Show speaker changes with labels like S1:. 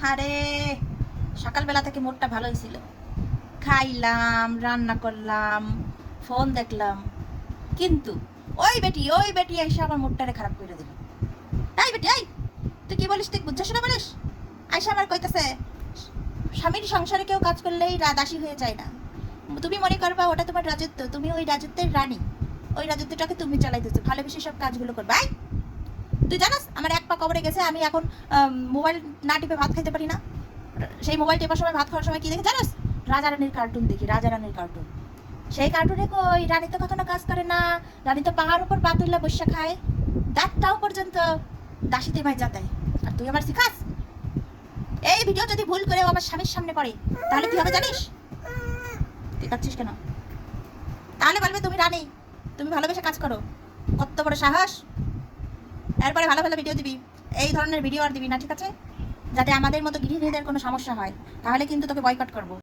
S1: আরে সকালবেলা থেকে মুডটা ভালোই ছিল, খাইলাম, রান্না করলাম, ফোন দেখলাম, কিন্তু ওই বেটি এসে আমার মুডটারে খারাপ করে দিল। এই বেটি, এই তুই কি বলিস? তুই বুঝছিস না বলিস? আইসা আমার কইতাছে স্বামীর সংসারে কেউ কাজ করলেই দাসী হয়ে যায় না। তুমি মনে করবা ওটা তোমার রাজত্ব, তুমি ওই রাজত্বের রানী, ওই রাজত্বটাকে তুমি চালাইতেছো, ভালোবেসে সব কাজগুলো করবা। তুই জানাস আমার এক পা কবরে গেছে, আমি এখন মোবাইল না টিপে ভাত খাইতে পারি না। সেই মোবাইল টেপার সময়, ভাত খাওয়ার সময় কি দেখি জানাস? রাজা রানীর কার্টুন দেখি, রাজা রানীর কার্টুন। সেই কার্টুনে কই রানী তো কখনো কাজ করে না, রানী তো পাহাড় উপর পা তুললে বসে খায়, দাঁতটাও পর্যন্ত দাসীতে ভাই যাতায়। আর তুই আমার শিখাস? এই ভিডিও যদি ভুল করে আমার স্বামীর সামনে পড়ে তাহলে কি হবে জানিস? তুই কাচ্ছিস কেন? তাহলে বলবে তুমি রানী, তুমি ভালোবেসে কাজ করো। কত বড় সাহস! এরপরে ভালো ভালো ভিডিও দিবি, এই ধরনের ভিডিও আর দিবি না, ঠিক আছে? যাতে আমাদের মতো গৃহিণীদের কোনো সমস্যা হয়, তাহলে কিন্তু তোকে বয়কট করবো।